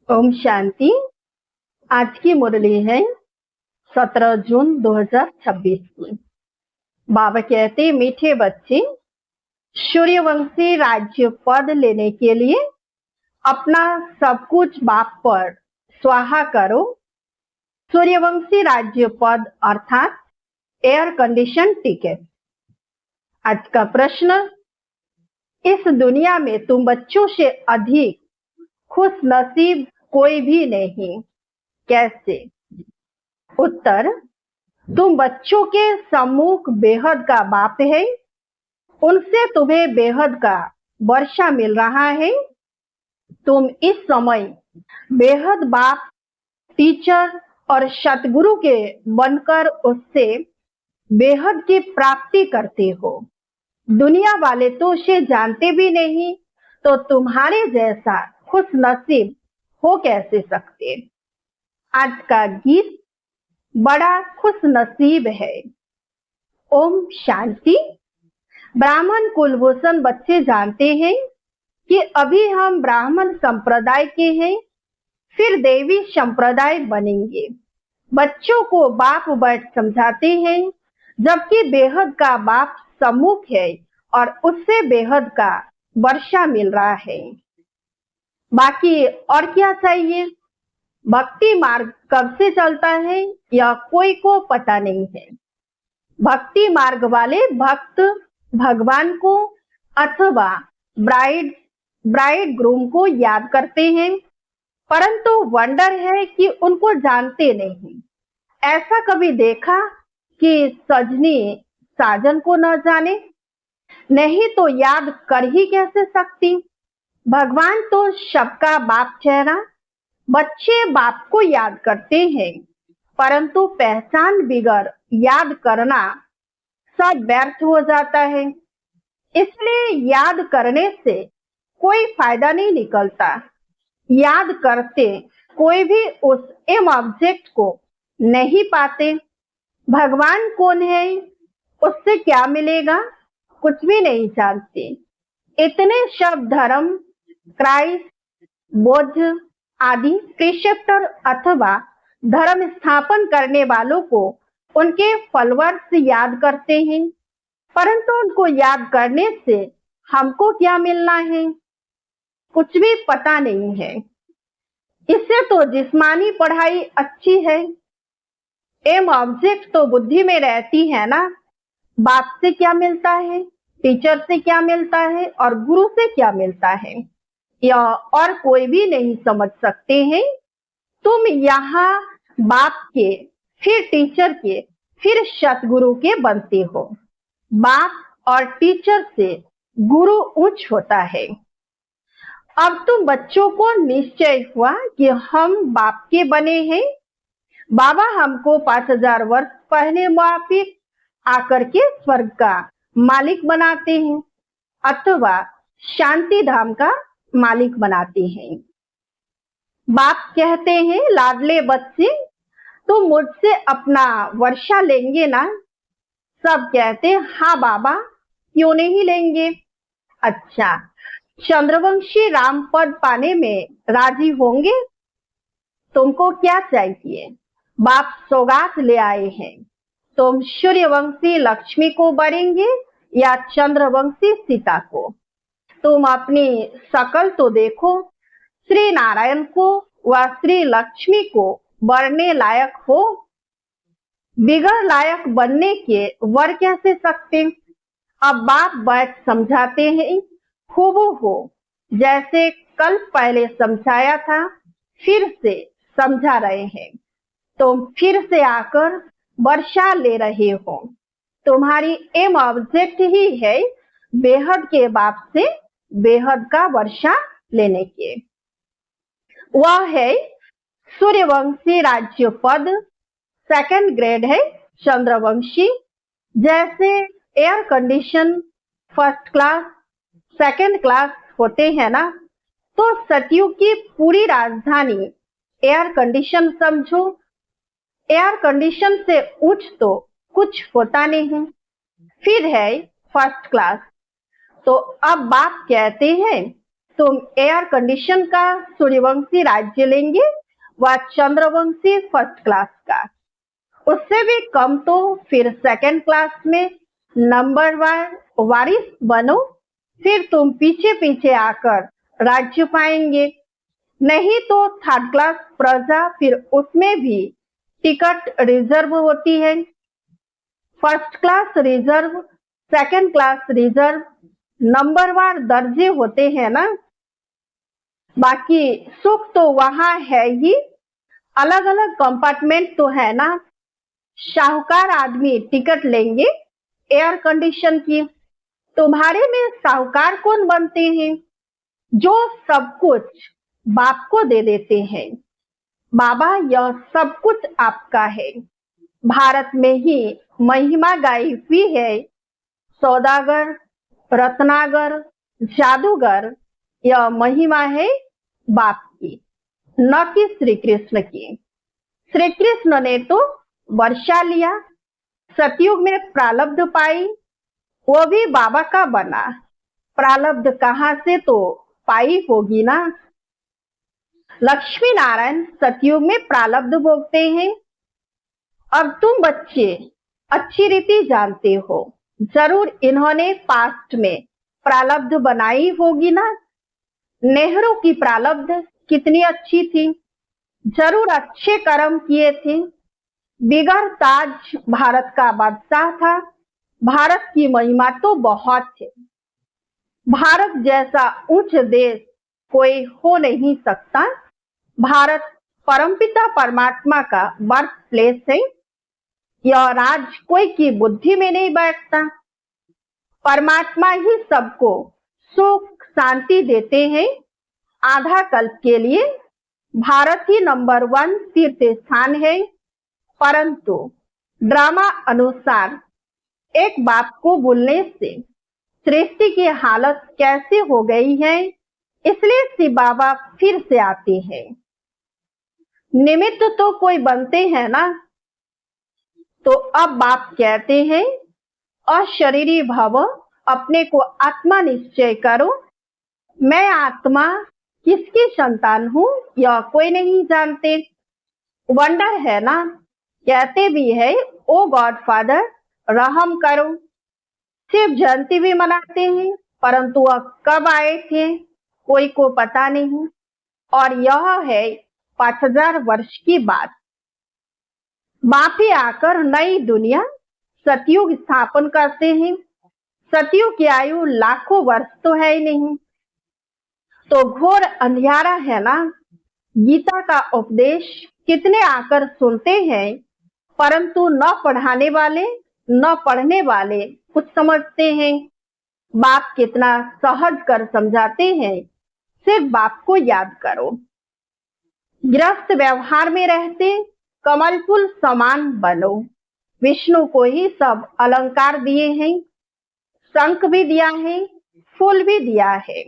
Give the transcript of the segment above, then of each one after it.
ओम शांति। आज की मुरली है 17 जून 2026 की। बाबा कहते मीठे बच्चे, सूर्यवंशी राज्य पद लेने के लिए अपना सब कुछ बाप पर स्वाहा करो। सूर्यवंशी राज्य पद अर्थात एयर कंडीशन टिकट। आज का प्रश्न, इस दुनिया में तुम बच्चों से अधिक खुश नसीब कोई भी नहीं, कैसे? उत्तर, तुम बच्चों के सम्मुख बेहद का बाप है, उनसे तुम्हें बेहद का वर्षा मिल रहा है। तुम इस समय बेहद बाप, टीचर और सतगुरु के बनकर उससे बेहद की प्राप्ति करते हो। दुनिया वाले तो उसे जानते भी नहीं, तो तुम्हारे जैसा खुश नसीब हो कैसे सकते? आज का गीत बड़ा खुश नसीब है। ओम शांति। ब्राह्मण कुलभूषण बच्चे जानते हैं कि अभी हम ब्राह्मण संप्रदाय के हैं, फिर देवी संप्रदाय बनेंगे। बच्चों को बाप बैठ समझाते हैं, जबकि बेहद का बाप सम्मुख है और उससे बेहद का वर्षा मिल रहा है। बाकी और क्या चाहिए? भक्ति मार्ग कब से चलता है यह कोई को पता नहीं है। भक्ति मार्ग वाले भक्त भगवान को अथवा ब्राइड ग्रूम को याद करते हैं, परंतु वंडर है कि उनको जानते नहीं। ऐसा कभी देखा कि सजनी साजन को न जाने? नहीं तो याद कर ही कैसे सकती? भगवान तो सबका बाप ठहरा। बच्चे बाप को याद करते हैं, परंतु पहचान बिगर याद करना सब व्यर्थ हो जाता है। इसलिए याद करने से कोई फायदा नहीं निकलता। याद करते कोई भी उस एम ऑब्जेक्ट को नहीं पाते। भगवान कौन है, उससे क्या मिलेगा, कुछ भी नहीं जानते। इतने सब धर्म, क्राइस्ट, बौद्ध आदि प्रिसेप्टर अथवा धर्म स्थापन करने वालों को उनके फॉलोअर्स याद करते हैं, परंतु उनको याद करने से हमको क्या मिलना है, कुछ भी पता नहीं है। इससे तो जिस्मानी पढ़ाई अच्छी है। एम ऑब्जेक्ट तो बुद्धि में रहती है ना। बाप से क्या मिलता है, टीचर से क्या मिलता है और गुरु से क्या मिलता है, यह और कोई भी नहीं समझ सकते हैं। तुम यहाँ बाप के, फिर टीचर के, फिर सतगुरु के बनते हो। बाप और टीचर से गुरु उच्च होता है। अब तुम बच्चों को निश्चय हुआ कि हम बाप के बने हैं। बाबा हमको 5000 वर्ष पहले मुआफिक आकर के स्वर्ग का मालिक बनाते हैं अथवा शांति धाम का मालिक बनाते हैं। बाप कहते हैं, लाडले बच्चे, तुम मुझसे अपना वर्षा लेंगे ना? सब कहते हैं, हाँ बाबा, क्यों नहीं लेंगे। अच्छा, चंद्रवंशी राम पद पाने में राजी होंगे? तुमको क्या चाहिए? बाप सौगात ले आए हैं। तुम सूर्यवंशी लक्ष्मी को बरेंगे या चंद्रवंशी सीता को? तुम अपनी शकल तो देखो। श्री नारायण को व श्री लक्ष्मी को वरने लायक हो? बिगड़ लायक बनने के वर कैसे सकते? अब बाप बैठ समझाते हैं, हूबहू जैसे कल पहले समझाया था, फिर से समझा रहे हैं। तुम फिर से आकर वर्षा ले रहे हो। तुम्हारी एम ऑब्जेक्ट ही है बेहद के बाप से बेहद का वर्षा लेने के। वह है सूर्यवंशी राज्य पद, सेकंड ग्रेड है चंद्रवंशी। जैसे air condition first class, second class होते हैं ना, तो सतयुग की पूरी राजधानी एयर कंडीशन समझो। एयर कंडीशन से उच्च तो कुछ होता नहीं। फिर है फर्स्ट क्लास। तो अब बाप कहते हैं, तुम एयर कंडीशन का सूर्यवंशी राज्य लेंगे व चंद्रवंशी फर्स्ट क्लास का, उससे भी कम तो फिर सेकंड क्लास में नंबर वारिस बनो, फिर तुम पीछे पीछे आकर राज्य पाएंगे। नहीं तो थर्ड क्लास प्रजा, फिर उसमें भी टिकट रिजर्व होती है। First class reserve, second class reserve, नंबरवार दर्जे होते हैं ना। बाकी सुख तो वहां है ही, अलग अलग कंपार्टमेंट तो है ना। साहूकार आदमी टिकट लेंगे एयर कंडीशन की। तुम्हारे में साहूकार कौन बनते हैं? जो सब कुछ बाप को दे देते हैं। बाबा, यह सब कुछ आपका है। भारत में ही महिमा गाई हुई है, सौदागर, रत्नागर, जादूगर, यह महिमा है बाप की, न कि श्री कृष्ण की। श्री कृष्ण ने तो वर्षा लिया, सतयुग में प्रारब्ध पाई, वो भी बाबा का बना। प्रारब्ध कहाँ से तो पाई होगी ना। लक्ष्मी नारायण सतयुग में प्रारब्ध भोगते हैं। अब तुम बच्चे अच्छी रीति जानते हो, जरूर इन्होंने पास्ट में प्रारब्ध बनाई होगी ना। नेहरू की प्रारब्ध कितनी अच्छी थी, जरूर अच्छे कर्म किए थे। बिगर ताज भारत का बादशाह था। भारत की महिमा तो बहुत है। भारत जैसा उच्च देश कोई हो नहीं सकता। भारत परमपिता परमात्मा का बर्थ प्लेस है। यह राज कोई की बुद्धि में नहीं बैठता। परमात्मा ही सबको सुख शांति देते हैं। आधा कल्प के लिए भारत ही नंबर 1 तीर्थ स्थान है। परंतु ड्रामा अनुसार एक बाप को भूलने से सृष्टि की हालत कैसे हो गई है, इसलिए शिव बाबा फिर से आते हैं। निमित्त तो कोई बनते हैं ना। तो अब बाप कहते हैं, अशरीरी भव, अपने को आत्मा निश्चय करो। मैं आत्मा किसकी संतान हूँ यह कोई नहीं जानते। वंडर है ना। कहते भी है, ओ गॉड फादर रहम करो। शिव जयंती भी मनाते हैं, परंतु वह कब आए थे कोई को पता नहीं। और यह है 5000 वर्ष की बात। बाप ही आकर नई दुनिया सतयुग स्थापन करते हैं। सतयुग की आयु लाखों वर्ष तो है ही नहीं। तो घोर अंधियारा है ना। गीता का उपदेश कितने आकर सुनते हैं, परंतु न पढ़ाने वाले न पढ़ने वाले कुछ समझते हैं। बाप कितना सहज कर समझाते हैं, सिर्फ बाप को याद करो। गृहस्थ व्यवहार में रहते कमल फूल समान बनो। विष्णु को ही सब अलंकार दिए हैं, शंख भी दिया है, फूल भी दिया है।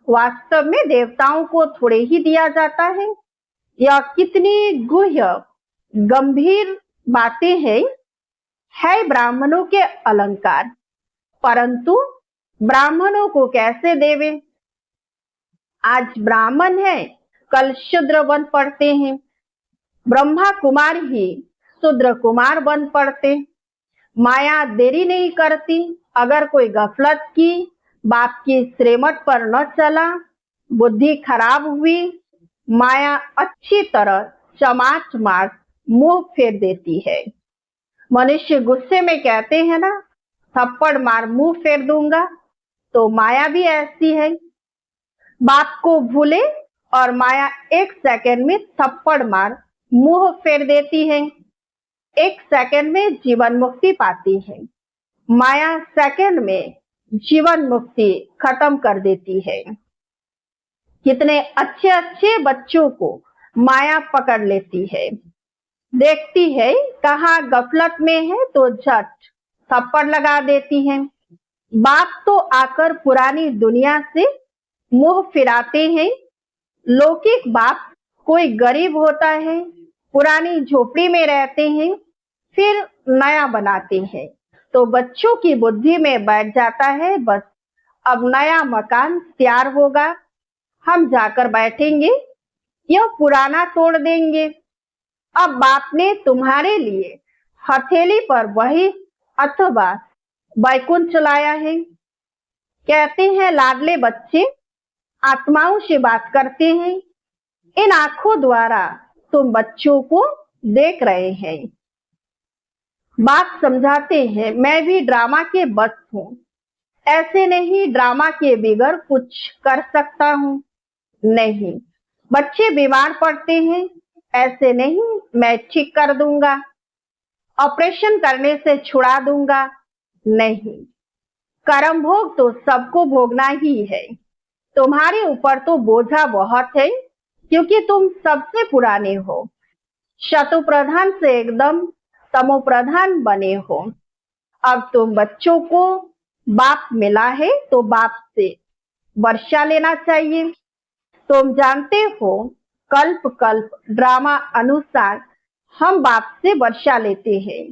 वास्तव में देवताओं को थोड़े ही दिया जाता है। यह कितनी गुह्य गंभीर बातें हैं। है ब्राह्मणों के अलंकार, परंतु ब्राह्मणों को कैसे देवे। आज ब्राह्मण है, कल शूद्र बन पड़ते हैं। ब्रह्मा कुमार ही शूद्र कुमार बन पड़ते। माया देरी नहीं करती। अगर कोई गफलत की, बाप की श्रीमत पर न चला, बुद्धि खराब हुई, माया अच्छी तरह चमाट मार मुंह फेर देती है। मनुष्य गुस्से में कहते हैं ना, थप्पड़ मार मुंह फेर दूंगा, तो माया भी ऐसी है। बाप को भूले और माया एक सेकंड में थप्पड़ मार मुंह फेर देती है। एक सेकंड में जीवन मुक्ति पाती है। माया सेकंड में जीवन मुक्ति खत्म कर देती है। कितने अच्छे अच्छे बच्चों को माया पकड़ लेती है। देखती है कहाँ गफलत में है तो झट थप्पड़ लगा देती है। बाप तो आकर पुरानी दुनिया से मुंह फिराते हैं। लौकिक बाप कोई गरीब होता है, पुरानी झोपड़ी में रहते हैं, फिर नया बनाते हैं, तो बच्चों की बुद्धि में बैठ जाता है, बस अब नया मकान तैयार होगा, हम जाकर बैठेंगे, यह पुराना तोड़ देंगे। अब बाप ने तुम्हारे लिए हथेली पर वही अथवा बैकुंठ चलाया है। कहते हैं लाडले बच्चे आत्माओं से बात करते हैं। इन आंखों द्वारा तुम बच्चों को देख रहे हैं। बात समझाते हैं मैं भी ड्रामा के बस हूँ। ऐसे नहीं ड्रामा के बिगड़ कुछ कर सकता हूँ। नहीं, बच्चे बीमार पड़ते हैं, ऐसे नहीं मैं ठीक कर दूंगा, ऑपरेशन करने से छुड़ा दूंगा। नहीं, कर्म भोग तो सबको भोगना ही है। तुम्हारे ऊपर तो बोझा बहुत है, क्योंकि तुम सबसे पुराने हो। शतु प्रधान से एकदम तमो प्रधान बने हो। अब तुम बच्चों को बाप मिला है तो बाप से वर्षा लेना चाहिए। तुम जानते हो कल्प कल्प ड्रामा अनुसार हम बाप से वर्षा लेते हैं।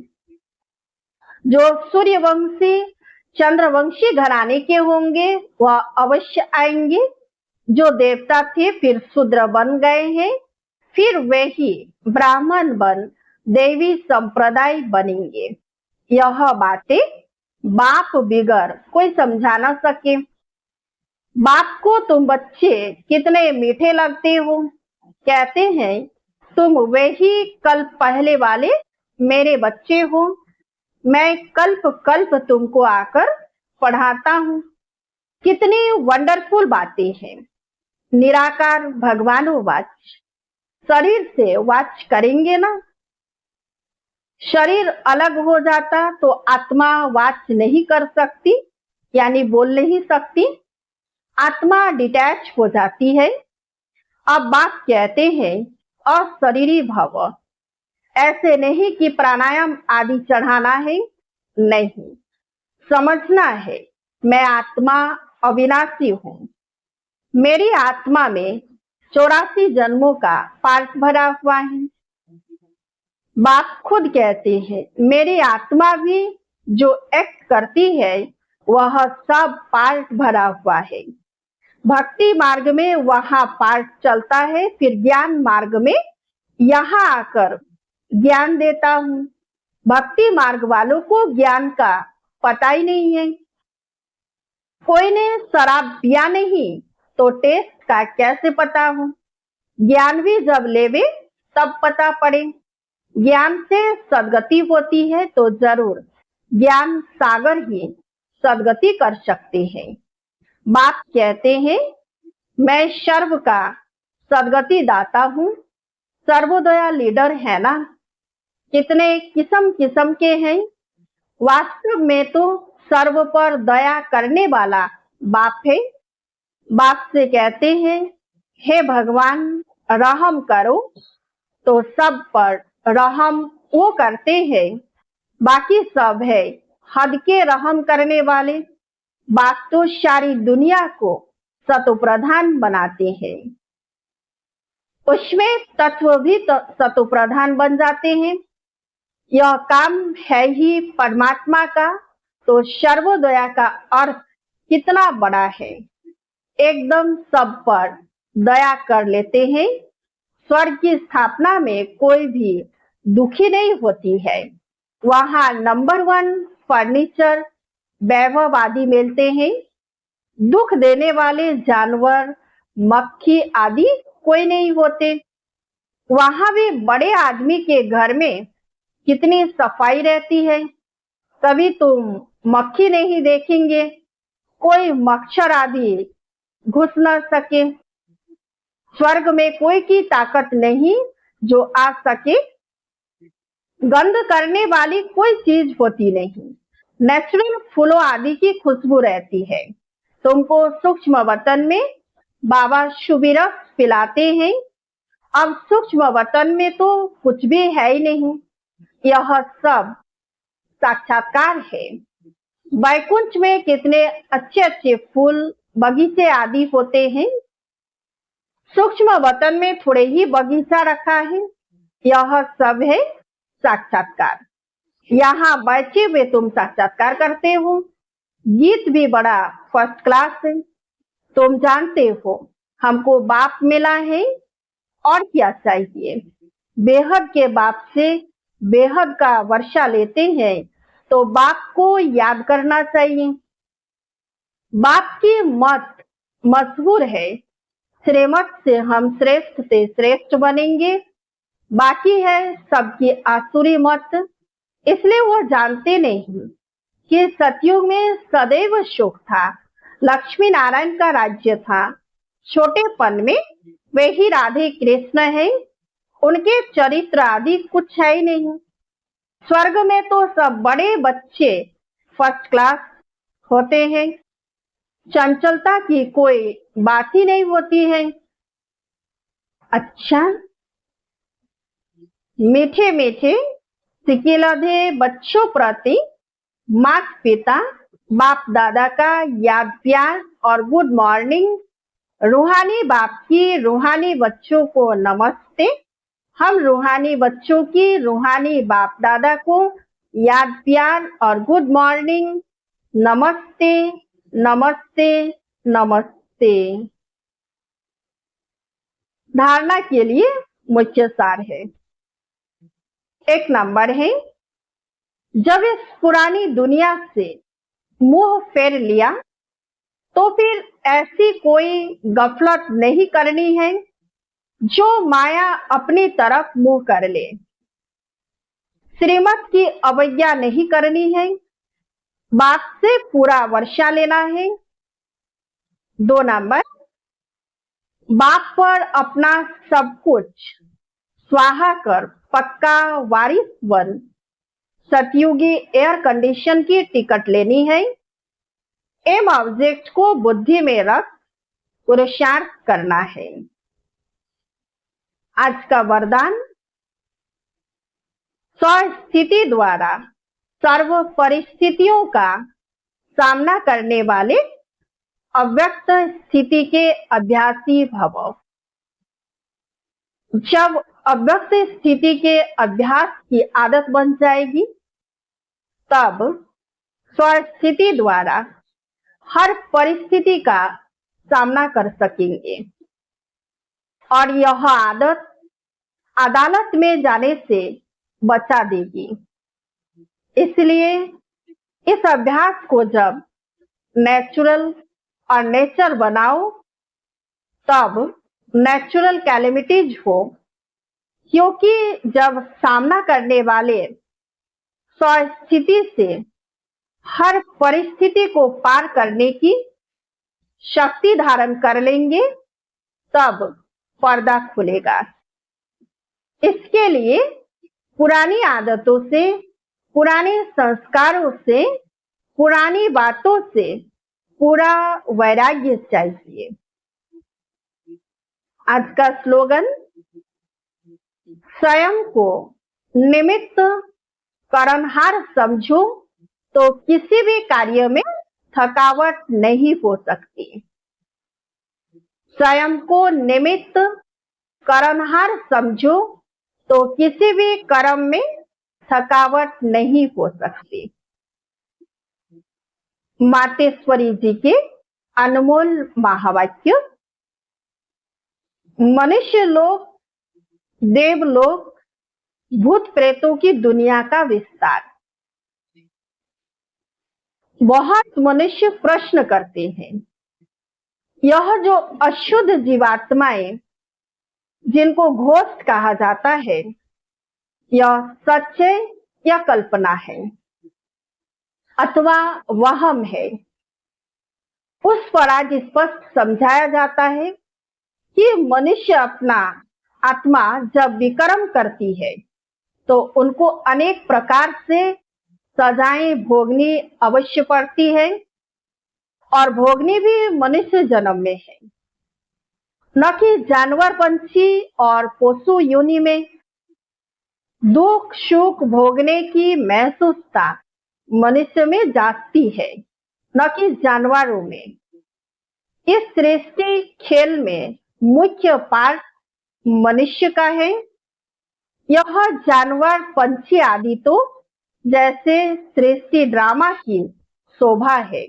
जो सूर्यवंशी चंद्रवंशी घराने के होंगे वह अवश्य आएंगे। जो देवता थे फिर शूद्र बन गए हैं, फिर वही ब्राह्मण बन देवी संप्रदाय बनेंगे। यह बातें बाप बिगर कोई समझा ना सके। बाप को तुम बच्चे कितने मीठे लगते हो। कहते हैं तुम वही कल्प पहले वाले मेरे बच्चे हो। मैं कल्प कल्प तुमको आकर पढ़ाता हूँ। कितनी वंडरफुल बातें हैं। निराकार भगवानो वाच, शरीर से वाच करेंगे ना। शरीर अलग हो जाता तो आत्मा वाच नहीं कर सकती, यानी बोल नहीं सकती। आत्मा डिटैच हो जाती है। अब बाप कहते हैं अशरीरी भव। ऐसे नहीं कि प्राणायाम आदि चढ़ाना है, नहीं, समझना है मैं आत्मा अविनाशी हूँ। मेरी आत्मा में 84 जन्मों का पार्ट भरा हुआ है। बाप खुद कहते हैं मेरी आत्मा भी जो एक्ट करती है वह सब पार्ट भरा हुआ है। भक्ति मार्ग में वहां पार्ट चलता है, फिर ज्ञान मार्ग में यहाँ आकर ज्ञान देता हूँ। भक्ति मार्ग वालों को ज्ञान का पता ही नहीं है। कोई ने शराब पिया नहीं तो टेस्ट का कैसे पता हो। ज्ञान भी जब लेवे तब पता पड़े। ज्ञान से सदगति होती है तो जरूर ज्ञान सागर ही सदगति कर सकते हैं। बाप कहते हैं मैं सर्व का सदगति दाता हूँ। सर्वोदया लीडर है ना। कितने किस्म किस्म के हैं। वास्तव में तो सर्व पर दया करने वाला बाप है। बाप से कहते हैं हे भगवान रहम करो, तो सब पर रहम वो करते हैं। बाकी सब है हद के रहम करने वाले। बाप तो सारी दुनिया को सतो प्रधान बनाते हैं, उसमें तत्व भी सतो प्रधान बन जाते हैं। यह काम है ही परमात्मा का, तो सर्वोदया का अर्थ कितना बड़ा है। एकदम सब पर दया कर लेते हैं। स्वर्ग की स्थापना में कोई भी दुखी नहीं होती है। वहां नंबर 1 फर्नीचर वैभव आदि मिलते हैं। दुख देने वाले जानवर मक्खी आदि कोई नहीं होते। वहां भी बड़े आदमी के घर में कितनी सफाई रहती है। कभी तुम मक्खी नहीं देखेंगे, कोई मच्छर आदि घुस न सके। स्वर्ग में कोई की ताकत नहीं जो आ सके। गंध करने वाली कोई चीज होती नहीं। नेचुरल फूलों आदि की खुशबू रहती है। तुमको सूक्ष्म वतन में बाबा शुभिरस पिलाते हैं। अब सूक्ष्म वतन में तो कुछ भी है ही नहीं। यह सब साक्षात्कार है। बैकुंठ में कितने अच्छे अच्छे फूल बगीचे आदि होते हैं। सूक्ष्म वतन में थोड़े ही बगीचा रखा है। यह सब है साक्षात्कार। यहाँ बैठे हुए तुम साक्षात्कार करते हो। गीत भी बड़ा फर्स्ट क्लास है। तुम जानते हो हमको बाप मिला है, और क्या चाहिए। बेहद के बाप से बेहद का वर्षा लेते हैं तो बाप को याद करना चाहिए। बाप की मत मशहूर है, श्रीमत से हम श्रेष्ठ से श्रेष्ठ बनेंगे, बाकी है सबकी आसुरी मत। इसलिए वो जानते नहीं कि सतयुग में सदैव सुख था, लक्ष्मी नारायण का राज्य था। छोटेपन में वे ही राधे कृष्ण है, उनके चरित्र आदि कुछ है ही नहीं। स्वर्ग में तो सब बड़े बच्चे फर्स्ट क्लास होते हैं, चंचलता की कोई बात ही नहीं होती है। अच्छा, मीठे मीठे सिकिलधे बच्चों प्रति माता पिता बाप दादा का याद प्यार और गुड मॉर्निंग। रूहानी बाप की रूहानी बच्चों को नमस्ते। हम रूहानी बच्चों की रूहानी बाप दादा को याद प्यार और गुड मॉर्निंग, नमस्ते नमस्ते नमस्ते। धारणा के लिए मुख्य सार है। एक नंबर है, जब इस पुरानी दुनिया से मुंह फेर लिया तो फिर ऐसी कोई गफलत नहीं करनी है जो माया अपनी तरफ मुंह कर ले। श्रीमत की अवज्ञा नहीं करनी है, बाप से पूरा वर्षा लेना है। 2 नंबर, बाप पर अपना सब कुछ स्वाहा कर पक्का वारिस बन सतयुगी एयर कंडीशन की टिकट लेनी है। एम ऑब्जेक्ट को बुद्धि में रख पुरुषार्थ करना है। आज का वरदान, स्वस्थिति द्वारा सर्व परिस्थितियों का सामना करने वाले अव्यक्त स्थिति के अभ्यासी भव। जब अव्यक्त स्थिति के अभ्यास की आदत बन जाएगी तब स्वस्थिति द्वारा हर परिस्थिति का सामना कर सकेंगे, और यह आदत अदालत में जाने से बचा देगी। इसलिए इस अभ्यास को जब नेचुरल और नेचर बनाओ तब नेचुरल कैलेमिटीज हो, क्योंकि जब सामना करने वाले स्वस्थिति से हर परिस्थिति को पार करने की शक्ति धारण कर लेंगे तब पर्दा खुलेगा। इसके लिए पुरानी आदतों से, पुराने संस्कारों से, पुरानी बातों से पूरा वैराग्य चाहिए। आज का स्लोगन, स्वयं को निमित्त कर्महार समझो तो किसी भी कार्य में थकावट नहीं हो सकती। स्वयं को निमित्त कर्महार समझो तो किसी भी कर्म में थकावट नहीं हो सकती। मातेश्वरी जी के अनमोल महावाक्य। मनुष्य लोक, देवलोक, भूत प्रेतों की दुनिया का विस्तार। बहुत मनुष्य प्रश्न करते हैं, यह जो अशुद्ध जीवात्माएं जिनको घोस्ट कहा जाता है, यह सच है या कल्पना है अथवा वहम है। उस पर आज स्पष्ट समझाया जाता है कि मनुष्य अपना आत्मा जब विकर्म करती है तो उनको अनेक प्रकार से सजाएं भोगनी अवश्य पड़ती है, और भोगनी भी मनुष्य जन्म में है, न कि जानवर, पंछी और पशु योनि में। दुख सुख भोगने की महसूसता मनुष्य में जागती है, न कि जानवरों में। इस सृष्टि खेल में मुख्य पार्ट मनुष्य का है। यह जानवर, पंछी आदि तो जैसे सृष्टि ड्रामा की शोभा है।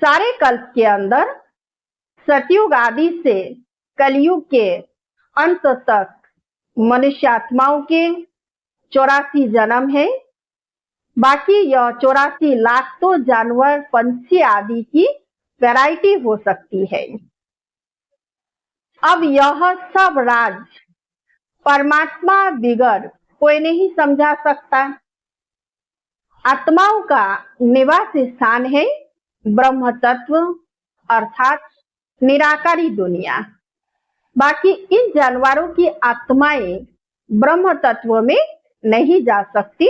सारे कल्प के अंदर सतयुग आदि से कलयुग के अंत तक मनुष्य आत्माओं के 84 जन्म है। बाकी यह 84 लाख तो जानवर, पंछी आदि की वैरायटी हो सकती है। अब यह सब राज परमात्मा बिगर कोई नहीं समझा सकता। आत्माओं का निवास स्थान है ब्रह्म तत्व अर्थात निराकारी दुनिया। बाकी इन जानवरों की आत्माएं ब्रह्म तत्व में नहीं जा सकती,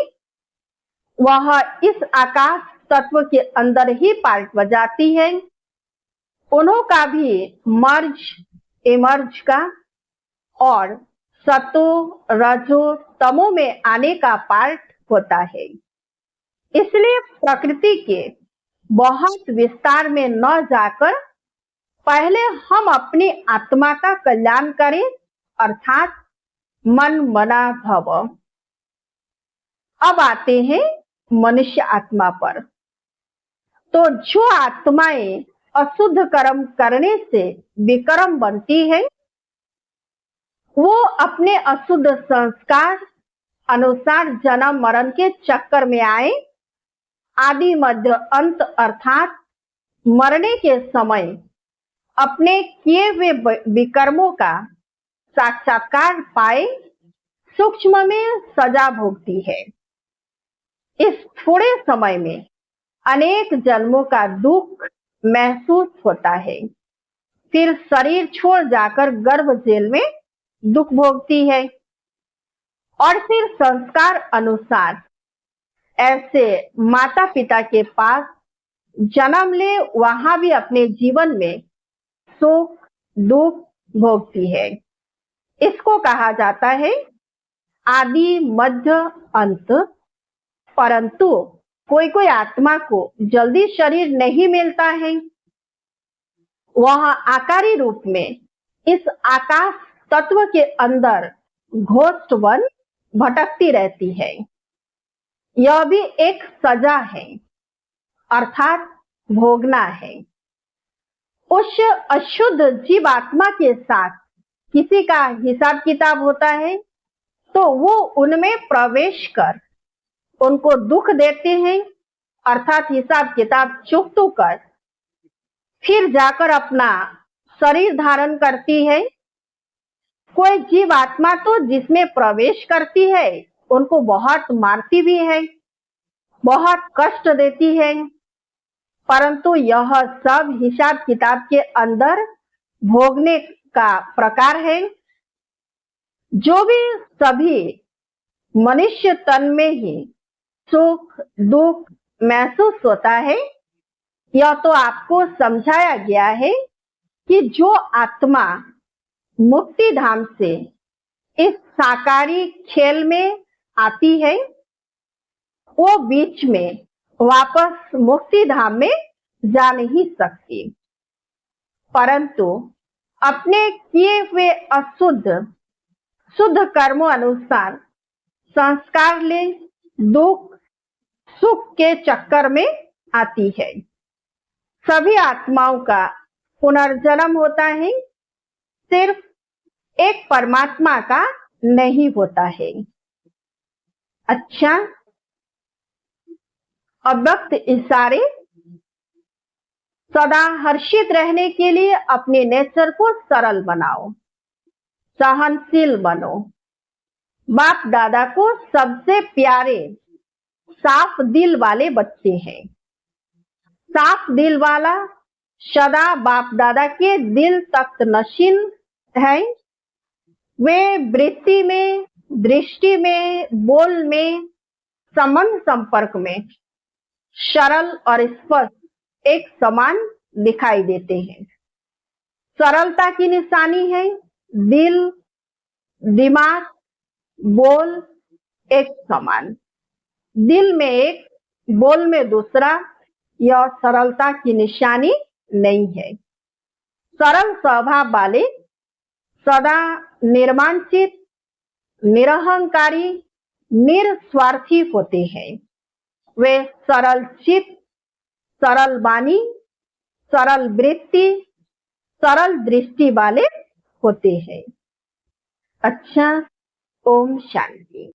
वह इस आकाश तत्व के अंदर ही पार्ट बजाती है। उन्हों का भी मर्ज इमर्ज का और सतो रजो तमो में आने का पार्ट होता है। इसलिए प्रकृति के बहुत विस्तार में न जाकर पहले हम अपनी आत्मा का कल्याण करें अर्थात मन मना भव। अब आते हैं मनुष्य आत्मा पर। तो जो आत्माएं अशुद्ध कर्म करने से विकर्म बनती है, वो अपने अशुद्ध संस्कार अनुसार जन्म मरण के चक्कर में आए, आदि मध्य अंत अर्थात मरने के समय अपने किए हुए विकर्मों का साक्षात्कार पाए सूक्ष्म में सजा भोगती है। इस थोड़े समय में अनेक जन्मों का दुख महसूस होता है। फिर शरीर छोड़ जाकर गर्भ जेल में दुख भोगती है और फिर संस्कार अनुसार ऐसे माता पिता के पास जन्म ले, वहां भी अपने जीवन में सुख दुख भोगती है। इसको कहा जाता है आदि मध्य अंत। परंतु कोई कोई आत्मा को जल्दी शरीर नहीं मिलता है, वह आकारी रूप में इस आकाश तत्व के अंदर घोस्ट वन भटकती रहती है। यह भी एक सजा है अर्थात भोगना है। उस अशुद्ध जीव आत्मा के साथ किसी का हिसाब किताब होता है तो वो उनमें प्रवेश कर उनको दुख देते हैं अर्थात हिसाब किताब चुकतू कर फिर जाकर अपना शरीर धारण करती है। कोई जीव आत्मा तो जिसमें प्रवेश करती है उनको बहुत मारती भी है, बहुत कष्ट देती है, परंतु यह सब हिसाब किताब के अंदर भोगने का प्रकार है। जो भी सभी मनुष्य तन में ही सुख दुख महसूस होता है, यह तो आपको समझाया गया है कि जो आत्मा मुक्ति धाम से इस साकारी खेल में आती है वो बीच में वापस मुक्ति धाम में जा नहीं सकती, परंतु अपने किए हुए अशुद्ध शुद्ध कर्मों अनुसार संस्कार ले दुख सुख के चक्कर में आती है। सभी आत्माओं का पुनर्जन्म होता है, सिर्फ एक परमात्मा का नहीं होता है। अच्छा, अव्यक्त इशारे सदा हर्षित रहने के लिए अपने नेचर को सरल बनाओ, सहनशील बनो। बाप दादा को सबसे प्यारे साफ दिल वाले बच्चे हैं। साफ दिल वाला सदा बाप दादा के दिल तक नशीन है। वे वृत्ति में दृष्टि में बोल में संबंध संपर्क में सरल और स्पष्ट एक समान दिखाई देते हैं। सरलता की निशानी है दिल दिमाग बोल एक समान, दिल में एक बोल में दूसरा, यह सरलता की निशानी नहीं है। सरल स्वभाव वाले सदा निर्मांचित निरहंकारी निस्वार्थी होते हैं। वे सरल चित्त सरल वाणी सरल वृत्ति सरल दृष्टि वाले होते हैं। अच्छा, ओम शांति।